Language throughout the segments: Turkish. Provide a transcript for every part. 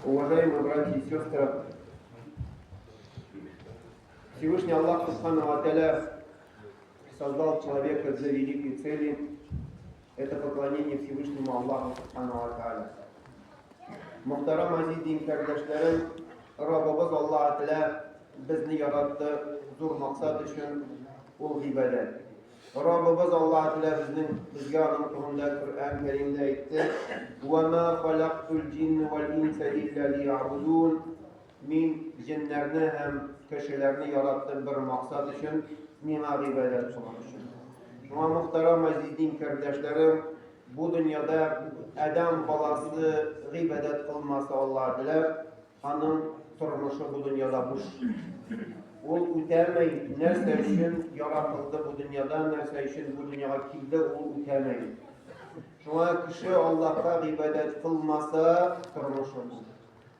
Уважаемые братья и сестры, Всевышний Аллах Субхану ва Тааля создал человека для великой цели. Это поклонение Всевышнему Аллаху Субхану ва Тааля. Muhtaram aziz din kardeşlerim, Rabbimiz Allah Teala bizni yarattı, zor maksat için ul ibadet. Rabbimiz Allah Teala bizga anımtığında Kur'an-ı Kerim'de aytdı: وَمَا خَلَقْتُ الْجِنَّ وَالْاِنْسَ اِلَّا لِيَعْبُدُونَ Min cinlerini hem kişilerini yarattım bir maksat için, nima ibadet kılmak için. Şuna muhtaram aziz din kardeşlerim, bu dünyada adam balası ibadet kılması Allah bilir, onun turmuşu bu dünyada boş. O ütemeyin, nerse için yaratıldı bu dünyada, nerse için bu dünyaya kildi, o ütemeyin. Şuna kişi Allah'a ibadet kılmasa turmuşu bu.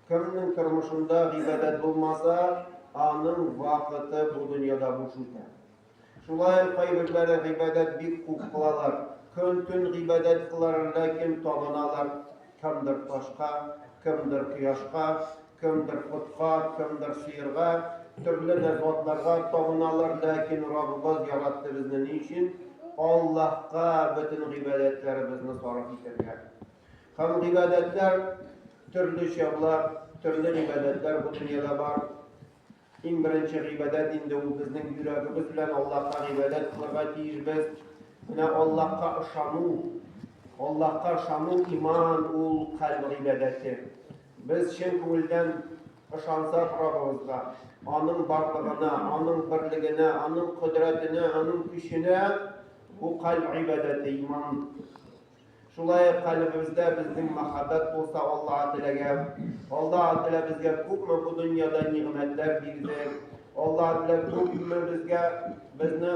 Kimnin turmuşunda ibadet olmasa, onun vakıtı bu dünyada boş üter. Şulay kaybetleri ibadet bir kukklalar. Күн-түн ғибадат қылар, ләкин табыналар. Кімдір ташқа, кімдір қияшқа, кімдір құтқа, кімдір сиырға, түрлі нәрзатларға табыналар, ләкин Раббimiz яратты бізді не үшін? Аллахқа bütün ғибадаттарыбызны сарыф етергә. Һәм ғибадаттар төрлечә булар, төрле ғибадаттар бу дөньяда бар. Иң беренче ғибадат инде ул безнең йөрәгебез белән Аллаһка ғибадат кылырга тиешбез. Allah'a şanu iman ul kalb ibadeti. Biz şen көңелдән ышансак Rabbimizga, onun barlığına, onun birligine, onun kudretine, onun güçüne bu kalb ibadeti iman. Şulay kalbimizde bizim muhabbet olsa Allah'a Teala'ga, Allah Teala bizge küpme bu dünyada nimetler bildi. Allah Teala küpme bizge bizni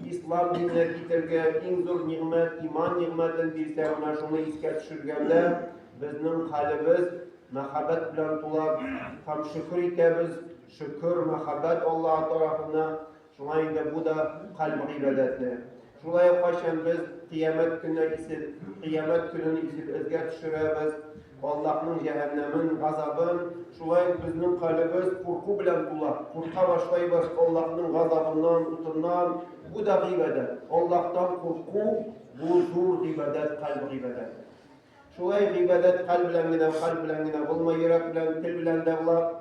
İslam dinine getirge en zor nimet, iman nimetin bilse, ona şunu iske düşürgende bizning kalbimiz muhabbet bilen tolar, hem şükür etemiz, şükür, muhabbet Allah tarafından. Şuna indi bu da kalb ibadeti. Şulay kaçan biz kıyamet gününe izge düşüremiz. Allah'ın cehennemin, gazabın, şulay bizning kalbimiz korku bilen tolar. Korka başlayız Allah'ın gazabından, utundan. Bu da ibadet. Allah'tan korku, bu zor ibadet, kalb ibadet. Şulay ibadet kalb bilen gine, bulma yürek bilen, til bilen de var.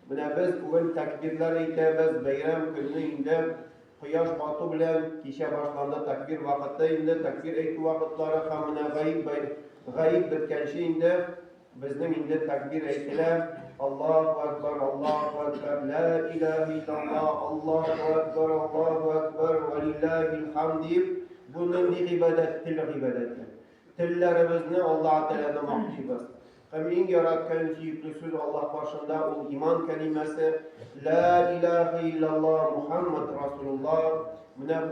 Biz bugün takbirler eytemiz, bayram günü indi. Kıyaş batı bilen, kişe başlandı takbir vakitte indi. Takbir eytü vakitleri hamına gayib bitkenşi indi. Bizning indi takbir eytiler. Allahu Ekber, Allahu Ekber, La ilahe illallah, Allahu Ekber, ve lillahil hamd deyip, bunun ibadet, til ibadeti. Tillerimizni Allah Teala'na mahkibız. Hem en yaratkan suyuklu söz Allah başında o iman kelimesi, La ilahe illallah, Muhammed Resulullah.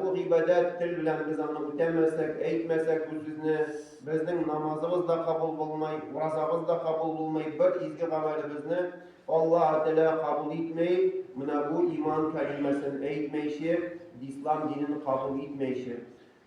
Bu ibadet til bilen biz onu ötemesek, eğitmesek bu sözünü, bizning namazımız da kabul bulmay, razamız da kabul bulmay, bir izgi amelimizni Allah Teala kabul etmey, bu iman kelimesini eğitmeyişi, İslam dinini kabul etmeyişi.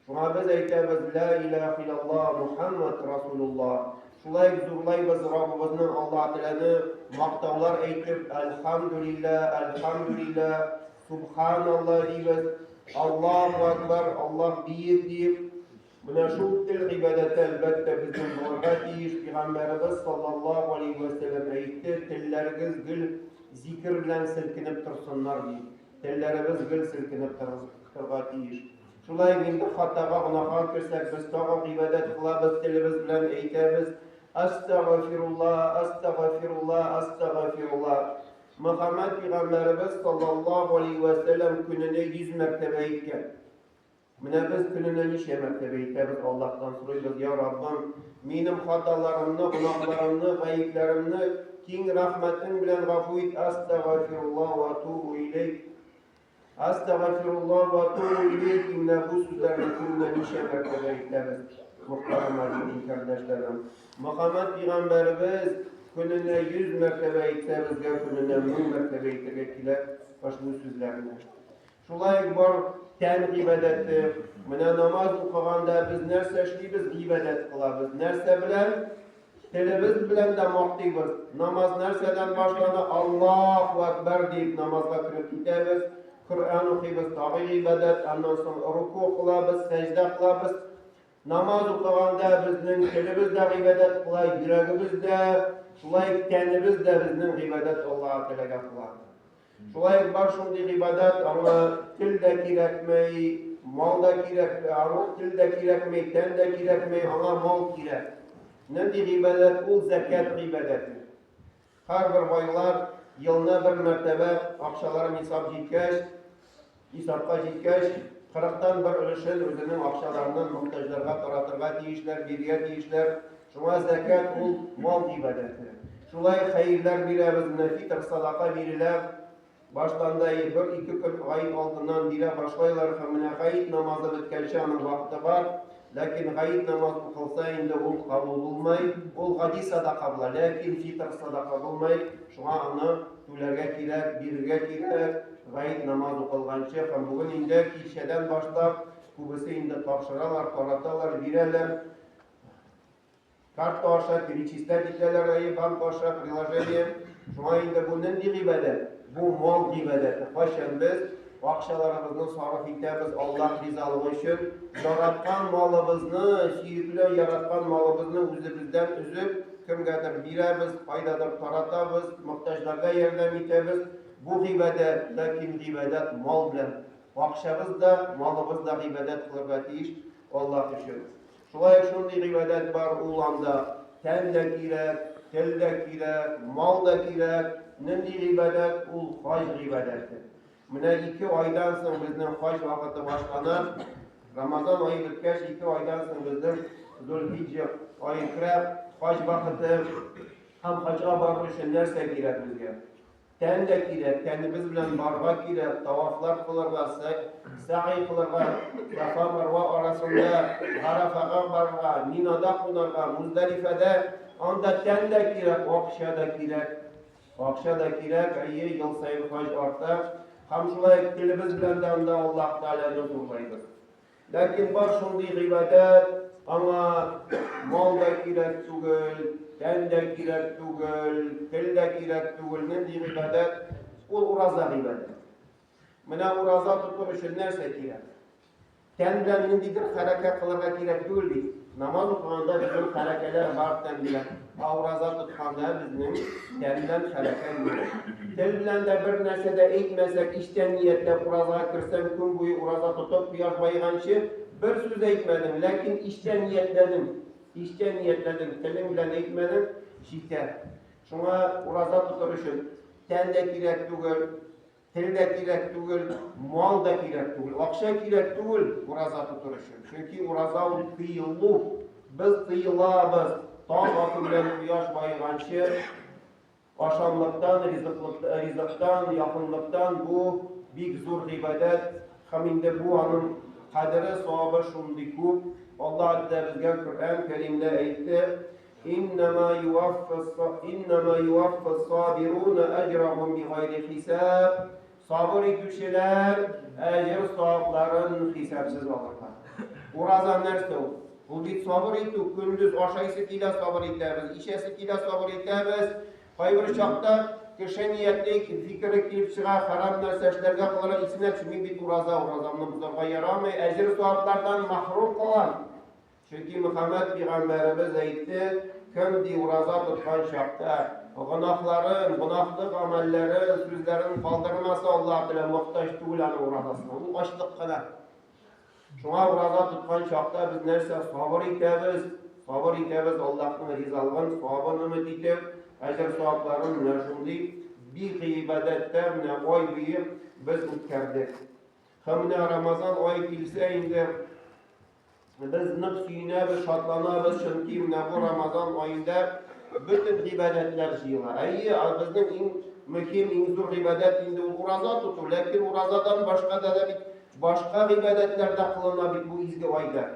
Şuna biz eytemiz, La ilahe illallah, Muhammed Resulullah. Şulay zorlayız Rabbimizning Allah Teala'nı maqtavlar eytib, Elhamdülillah, Elhamdülillah, Subhanallah deymiz. Allahu Ekber, Allah büyük deyip, şu til ibadeti elbette bizim muhabbet iş, Peygamberimiz sallallahu aleyhi ve sellem eytti, tilleriniz gül zikir bilen silkinip tursunlar deyip, tillerimiz gül silkinip turgat iş. Şulay şimdi hataga gunaha kirsek, biz tağa ibadet kılabız, tilimiz bilen eytemiz, Estağfirullah, Estağfirullah, Estağfirullah. Muhammed Peygamberimiz sallallahu aleyhi ve sellem gününe 100 mertebe eytken. Biz gününe nice mertebe eytemiz Allah'tan soruyoruz. Ya Rabbim, benim hatalarımı, günahlarımı, gayiplerimni king rahmetin bilen gafu et. Estağfirullah ve tuğu ileyk. Estağfirullah ve tuğu ileyk. İmne bu sözlerini gününe nice mertebe eytemiz. Muhterem aziz kardeşlerim. Muhammed Peygamberimiz gününe 100 mertebe eytse bizge gününe 1000 mertebe eytgekiler baş bu sözlerini. Şulay var ten ibadeti. Namaz okuganda biz nerse işleybiz, ibadet kılabız. Nerse bilen Tilimiz bilen de maktıyız. Namaz nereden başlanır? Allahu Ekber deyip namaza kirip gideriz. Kur'an okuyuz, tabi ibadet, ondan sonra ruku kılabız, secde kılabız. Namaz okuyanda bizning tilimiz de ibadet kılay, yüreğimiz de, şulay kendimiz de bizning ibadet Allah'a tilaga kılay. Şulay var şunday ibadet ama tilde kirekmey, malda kirekmey, ama tilde kirekmey, tende kirekmey, ama mal kirek. Nendi ibadet ol zekat ibadeti. Her bir baylar yılına bir mertebe akşaların hesap jitkeş, hesapka jitkeş, 40'tan bir ülüşün özünün akşalarından muhtaçlarga taratırga tiyişler, biriye tiyişler. Şuna zekat ol mal ibadeti. Şulay hayırlar birimiz, fitr sadaka biriler. Başlandayı bir iki gün ayın altından bire başlaylar. Hamine gayet namazı bitkelşe anın vakti var. Lakin gayet namaz kılsa indi ol kabul olmay. Ol gadi sadaka bula. Lakin fitr sadaka olmay. Şuna anı tülerge kirek, birge kirek. Gayet namaz kılgançı. Hem bugün indi kişiden başlap. Kubisi indi tapşıralar, karatalar, bireler. Kart taşa, perişistler diklerler ayı, bank taşa, prilajeliyem. Şuna indi bunun bir ibadet. Bu mal ibadeti. Başın biz akşalarımızı sarf etmemiz Allah rizalığı için. Yaratkan malımızı, şiirli yaratkan malımızı özümüzden üzüp, kimgedir biremiz, faydadır taratamiz, muhtaçlarga yardım etemiz. Bu ibadet, lakin ibadet mal bilen. Akşamız da, malımız da ibadet kılırga tiyiş Allah için. Şulay şunday ibadet var ulanda, ten de kirek, tel de kirek, mal da kirek. Nendi ibadet ul hac ibadeti. Mine 2 aydan soň bizning hac vaqti başlanır. Ramazan ayı bitkeş 2 aydan soň bizning Zulhicce ayı kirep hac vaqti hem hacga barış üçün nerse kirek bizge. Ten de kirek, kendimiz bilen barga kirek, tavaflar kılırga, sa'i kılırga, Safa Marva arasında Arafaga barga, Mina'da kılırga, Muzdelife'de anda ten de kirek, Akşa'da kirek. Akşada kirek, ayı yıl sayı hac artar. Hem şulay dilimiz bilen de anda Allah Teala'nı turlaydır. Lakin var şunday ibadet, ama mal da kirek tugul, ten de kirek tugul, tel de kirek tugul, nendi ibadet? Ol uraza ibadet. Mına uraza tutur üçün nerse kirek? Ten bilen nendidir hareket kılırga kirek tugul değil. Namaz okuyanda bizim harekeler varken bile, avraza tutkanda bizim kendinden hareket yok. Tel bilen de bir nersede eğitmesek, işten niyetle uraza kirsen, gün boyu uraza tutup kıyaş bayıgançı, bir söz eğitmedim, lakin işten niyetledim. İşten niyetledim, telim bilen eğitmedim, şikter. Şuna uraza tutur üçün, ten de kirek tugul, tel de kirek tugul, mal da kirek tugul, akşa kirek tugul uraza tutur üçün. Çünkü uraza kıyıllı, biz kıyılabız. Tam vakı bilen kıyaş bayıgançı, aşanlıktan, rizıktan, yakınlıktan bu bir zor ibadet. Haminde bu anın kaderi sahabı şunday ku. Allah da bizge Kur'an-ı Kerim'de aytti. İnnemâ yuvaffas sabirûne ecrahum bi gayri hisab. Sabır etüşüler, ecir sahiplerin hesapsız alırlar. Uraza nerede o? Bu bir sabır ettik, gündüz aşağısı kila sabır etmemiz, işesi kila sabır etmemiz. Hayır çakta kişi niyetlik, fikri kilip çığa, haram nerseşlerge kılar, içine çünkü bir urazamını buzarga yaramay, ecir sahiplerden mahrum kalan. Çünkü Muhammed Peygamberimiz aytti, kim di uraza tutkan şakta, günahların, günahlık amellerin, sözlerin kaldırması Allah ile muhtaç tuğulanı urazasına. Bu açlık kadar. Şuna uraza tutkan şakta biz nerse sabır etmemiz, Allah'ın rizalığın sahabını ümit etip, ecir sahiplerin nerşundi bir ibadette mine oy büyüyüp biz ütkerdik. Hamine Ramazan oy kilse indi, biz nıksiyine ve şatlanabız çünkü mine bu Ramazan ayında bütün ibadetler jıyılar. Ayı bizden en mühim, en zor ibadet indi uraza tutur. Lakin urazadan başka da bir başka ibadetlerde kılınabilir bu izgi ayda.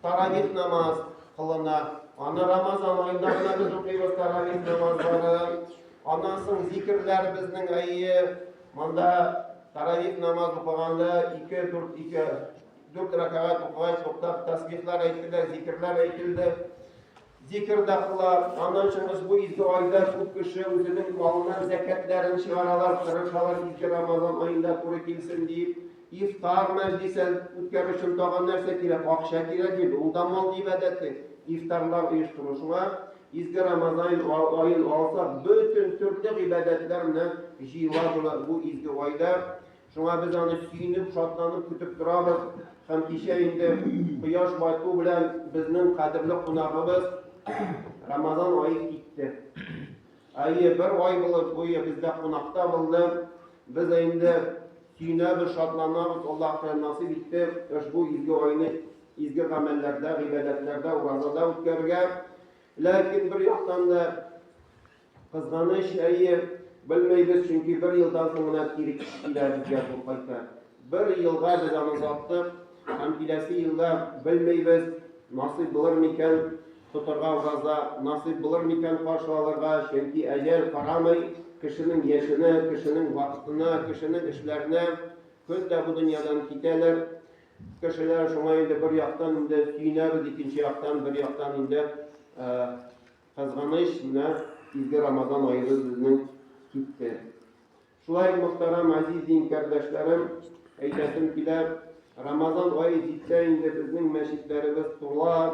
Taravih namaz kılına. Ana Ramazan ayında biz okuyoruz taravih namazları. Ondan sonra zikirler bizden ayı. Manda taravih namaz okuyanda 4 rakaat okuyuş, tasbihler aytildi, zikirler aytildi. zikr de kılar. Ondan sonra bu izgi ayda çok kişi özünün malından zekatlarını çıkaralar, kırışalar izgi Ramazan ayında kuru kilsin deyip iftar meclisi ötkürüşün tağın nerse kirek, akşa kirek gibi. Ondan mal ibadeti, iftarlar uyuşturuşuna izgi Ramazan ayın alsa bütün türlü ibadetlerine jiva bu izgi ayda. Şuna biz onu suyunub, şatlanıp kütüp durabız. Hem kişiyinde kıyaş batı bilen bizning qadrli qonağımız Ramazan ayı gitti. Ayı bir ay boyu bizde qonaqda buldu. Biz endi suyunab, şatlanamiz. Allah nasip etdi. Bu izgi ayını izgi amellerde, ibadetlerde, urazada o'tkazgan. Lakin bir yoqdan da qizg'anish ayı bilmaymiz çünkü bir yıldan sonra kirik ilerleyeceğiz bu kayıtta. Bir yılga biz onu uzattık. Hem kilesi yılda bilmaymiz nasip bulur miken tuturga uğraza, nasip bulur miken karşı alırga. Çünkü ecel karamay kişinin yaşını, kişinin vaktini, kişinin işlerine günde bu dünyadan giderler. Kişiler şuna indi bir yaktan indi suyunarız, ikinci yaktan bir yaktan indi kızgınış izgi Ramazan ayımız bizning gitti. Şulay muhtaram aziz din kardeşlerim, eylesim kiler Ramazan ayı cidden indi bizning meşitlerimiz tular,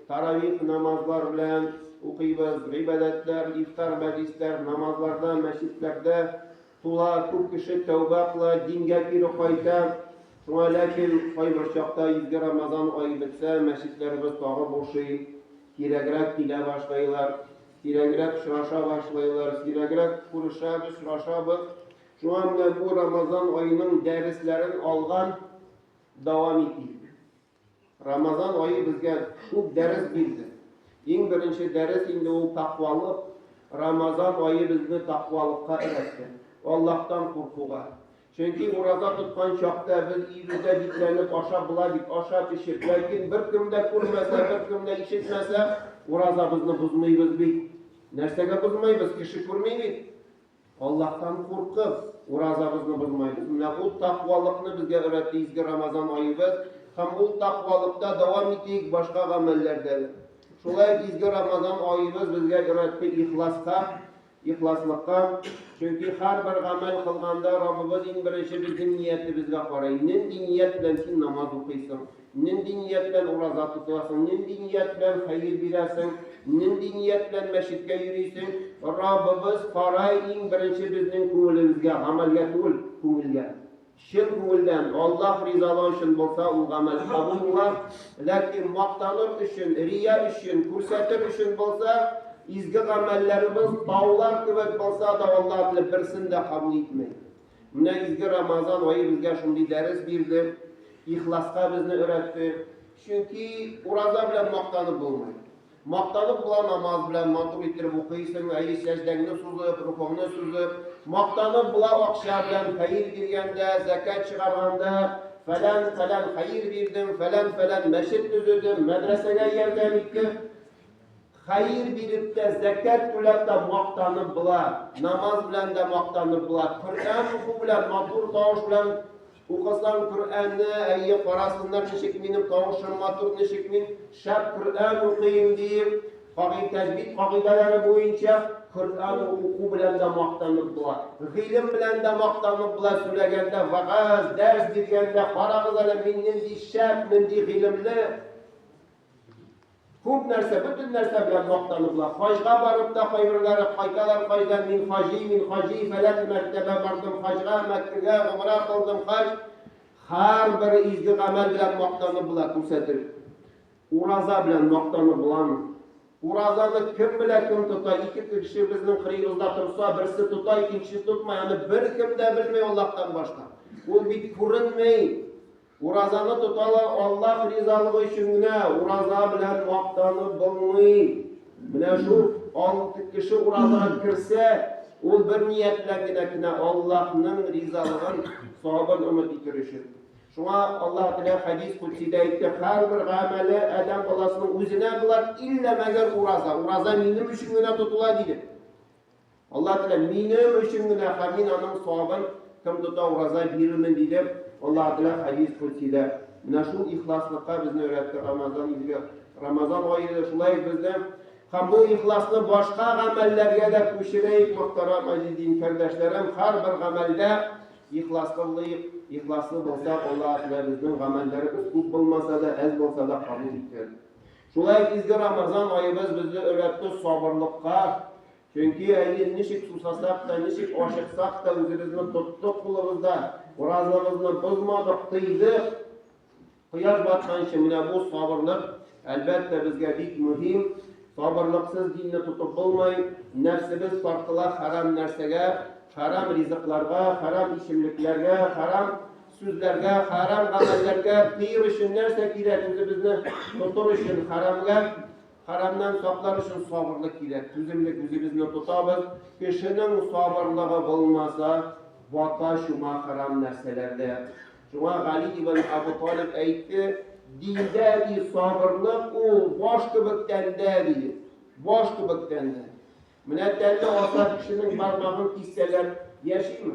taravih namazlar bilen okuyubuz, ibadetler, iftar meclisler, namazlarda, meşitlerde tular, çok kişi tövbe kılar, dinge kirip kayta. Şuna lakin bir çakta izgi Ramazan ayı bitse meşitlerimiz tağı boşuy, kiregrek dile başlayırlar. Siregrek şuraşa başlayırlar, siregrek kuruşabız, şuraşabız. Şu anda bu Ramazan ayının derslerini algan devam ettik. Ramazan ayı bizge çok ders bildi. En birinci ders indi o takvalık. Ramazan ayı bizni takvalıkka öğretti. Allah'tan korkuğa. Çünkü burada tutkan çakta biz iyice bitlenip aşağı buladık, aşağı pişip. Lakin bir kimde kurmasa, bir kimde işitmese orada bizni buzmayız bit. Nersege buzmayız, kişi kurmayız. Allah'tan korkup orada bizni buzmayız. Bu takvalıkını bizge öğretti izgi Ramazan ayı biz. Hem bu takvalıkta devam ettik başka amellerde. Şulay izgi Ramazan ayımız bizge öğretti ihlaslıkka. Çünkü her bir amel kılganda Rabbimiz en birinci bizim niyeti bizge qarayı. Nindi niyet bilen sen namaz okuyorsun. Nindi niyet bilen orazat tutuyorsun. Nindi niyet bilen hayır bilersin. Nindi niyet bilen meşitke yürüyorsun. Rabbimiz qarayı en birinci bizim ko'nglimizga, amalga değil, ko'ngilga. Şir ko'ngildan Allah rizalığı için bolsa o amel kabul bo'lar. Lakin maqtanib üçün, riya üçün, ko'rsatib üçün bolsa izgi amellerimiz dağlar gibi bolsa da Allah birisini de kabul etmeyin. Buna izgi Ramazan ayı bizge şunday ders berdi. İhlasqa bizni öğretti. Çünkü oraza bilen maqtanib bo'lmaydi. Maqtanib bilan namaz bilan matur ettirib o'qiysan, ayı secdengni suzib, rukuni suzib, maqtanib bilan akşa bilan hayır berganda, zakat chiqarganda, falan hayır berdim, falan meşit tuzdim, madrasaga yordam etdim. Hayır berib de zakat to'lab da maqtanib bilan, namaz bilan da maqtanib bilan, Qur'on o'qib bilan, matur tovush bilan o'qisan Qur'onni, ayyi qarasınlar nechik menim tovushim matur nechik men shab Qur'on o'qiyim deb, tajvid qoidalari bo'yicha Qur'on o'qib bilan da maqtanib bilan, ilm bilan da maqtanib bilan so'raganda, va'z, dars berganda qarag'izlar mendan shab, mendan ilmli ko'p narsa, bütün narsa bilan maqtaniblar. Hajga borib da qaybirlari qaytalar qaydan min haji falan maktaba bordim, hajga, Makkaga umra qildim, haj. Har bir izgi amal bilan maqtaniblar ko'rsatir. Uraza bilan maqtaniblar. Urazani kim bilan kim tutar? Ikki kishi bizning qirg'izda tursa, birisi tutar, ikkinchisi tutmay, yani bir kimda bilmay Allohdan boshqa. U bit ko'rinmay. Urazani tutarlar Allah rizalığı üçüngina, uraza bilen maqtanib bo'lmaydi. Mana shu 6 kishi urazaga kirsa, u bir niyat bilan Allohning rizalığın savobini umid etirishi. Şuna Allah Teala hadis kutsida aytdi, har bir amali adam bolasının o'zine bo'lar illa magar uraza. Uraza mening uchungina tutiladi deydi. Allah Teala mening uchungina haminaning savobini kim tutar uraza beraman deydi. Allah Teala hadis kutsida. Mana shu ihlaslıkka bizni öğretti Ramazan ayı şulay bizden hem bu ihlasını başka amellerge de koşurayık muhterem aziz kardeşlerim. Her bir amelde ihlaslı bolsa Allah bizning amellerimiz ko'p bo'lmasa da az bo'lsa da qabul etadi. Şulay bizga Ramazan ayımız bizni öğretti sabırlıkka. Çünkü eğer nişik susasak da, nişik aşıksak da, özümüzü tuttuk kulumuzda, razılığımızı bozmadık, tıydık. Kıyaş batkan şimdi bu sabırlık elbette bizge büyük mühim. Sabırlıksız dinle tutup bulmayın. Nefsimiz farklı haram nersege, haram rizıklarga, haram işimliklerge, haram sözlerge, haram amellerge, kıyır için nerse kirek, bizni tutur için haramga, haramdan saklar için sabırlık kirek, tüzümlük bizni tutabız. Kişinin sabırlığı bulmasa, vaka şuma haram nerselerde. Şuna Ali ibn Abu Talib aytdi, dinde bir sabırlık o boş kıbıkten değil, boş kıbıkten de. Müneddelde olsa kişinin parmağın kisseler yaşıyor mu?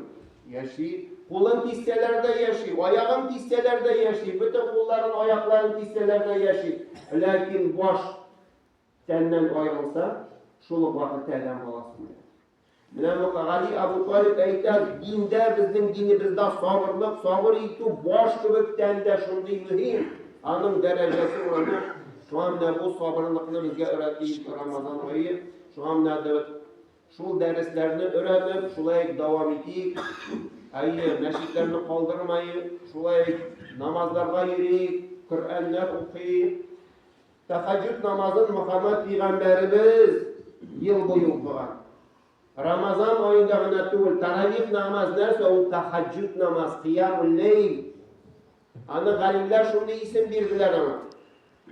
Yaşıyor. Kolun kisselerde yaşıyor, ayağın kisselerde yaşıyor, bütün kolların, ayakların kisselerde yaşıyor. Lakin boş senden ayrılsa, şuluk vakit adam olasın. Ali Abu Talib aytar, dinde bizning dinimizde sabırlık, sabır itu boş kıbıkten de şunday mühim. Anın derecesi orada. Şu anda bu sabırlıkını bizge öğrettiği Ramazan ayı. Şu anda şu derslerini öğrenip, şulay devam ettik. Ayı, meşitlerini kaldırmayı, şulay namazlarga yürüyük, Kur'anlar okuyup. Teheccüd namazın Muhammed Peygamberimiz yıl boyu okuyan. Ramazan ayında anlatıyorum, taravih namaz nerse o teheccüd namaz, kıyamul leyl. Anı galimler şunu isim verdiler ama.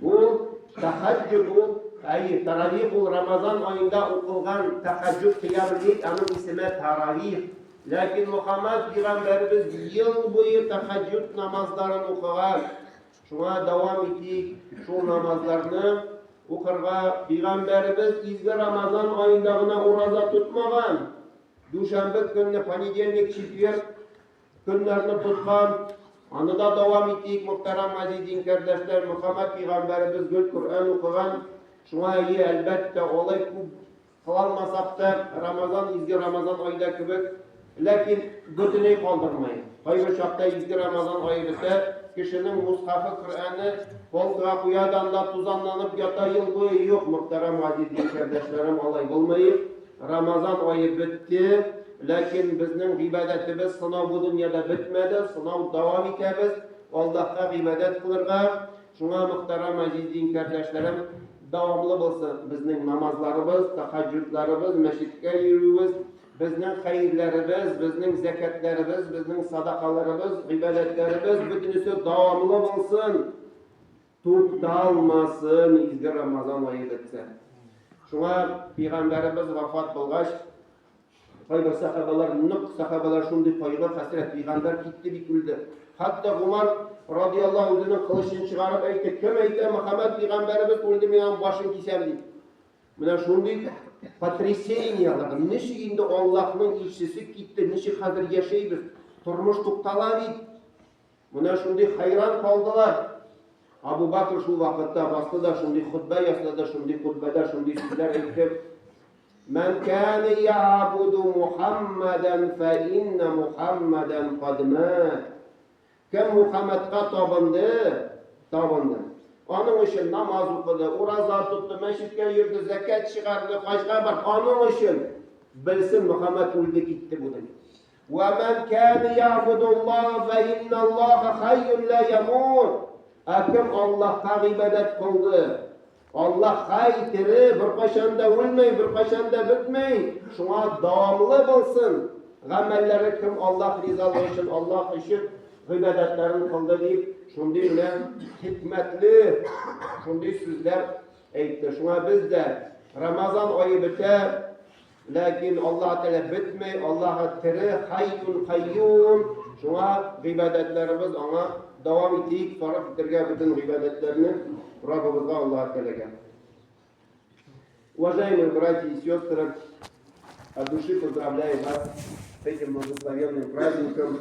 Bu teheccüd bu, taravih bu Ramazan ayında okulan teheccüd kıyamul leyl, anın ismi taravih. Lakin Muhammed Peygamberimiz yıl boyu teheccüd namazlarını okuyan. Şuna devam ettik, şu namazlarını okurga Peygamberimiz izgi Ramazan ayındağına oraza tutmagan. Duşanbe günü, ponedельник, четверг günlerini tutkan. Anı da devam ettik, muhterem azizin kardeşler, Muhammed Peygamberimiz gül Kur'an okugan. Şuna iyi elbette olay kılanmasak da Ramazan, izgi Ramazan ayda kübük. Lakin bütünü kaldırmayın. Hayır şakta izgi Ramazan ayı biter. Kişinin mushafı Kur'an'ı koltuğa kuyadan da tuzanlanıp yata yıl boyu yok muhterem azizin kardeşlerim alay olmayıp Ramazan ayı bitti. Lakin bizning ibadetimiz sınav bu dünyada bitmedi. Sınav devam etimiz. Allah'a ibadet kılırga. Şuna muhterem azizin kardeşlerim devamlı olsun. Bizning namazlarımız, teheccüdlarımız, meşitke yürüyüz. Bizning hayırlarımız, bizning zekatlarımız, bizning sadakalarımız, ibadetlerimiz bütünüsü devamlı olsun. Tutalmasın izgi Ramazan ayı bitse. Şuna Peygamberimiz vefat bulgaç, kayber sahabalar, nık sahabalar şundi kayber hasret Peygamber gitti bitmildi. Hatta Umar radıyallahu anh'ın kılıçını çıkarıp aytdı, kim aytdı Muhammed Peygamberimiz öldü benim başım kesem deyip. Mına şundi потрясениялар, ничек инде Аллаһның илчесе китте, ничек хәзер яшәйбез, тормыш туктала бит. Менә шундый хайран калдылар. Абу Бакр шул вакытта басты да шундый хутба ясады, шундый хутбада шундый сүзләр әйтте. Мен кана я'буду Мухаммадан фа инна Мухаммадан кад мат. Кем Мухаммадка табынды. Onun için namaz okudu, oruçlar tuttu, meşritte yürüdü, zekat çıkardı, hacca bak. Onun için bilsin Muhammed öldü gitti bu dünya. وَمَنْ كَانَ يَعْبُدُ اللّٰهَ فَاِنَّ اللّٰهَ حَيٌّ لَا يَمُوتُ. Kim Allah'a ibadet kıldı. Allah haytiri, bir kaşanda ölmey, bir kaşanda bitmey. Şuna devamlı bilsin. Amelleri kim Allah rızalığı için, Allah için ibadetlerini kıldı deyip, şundi bilen hikmetli, şundi sözler aytdı. Şuna biz de Ramazan ayı biter, lakin Allah Teala bitmey, Allah'a tiri, hayyun kayyum. Şuna ibadetlerimiz ona devam ettik, sonra bitirge bütün ibadetlerini Rabbimizga Allah Teala'ga. Уважаемые братья и сестры, от души поздравляю вас с этим благословенным праздником.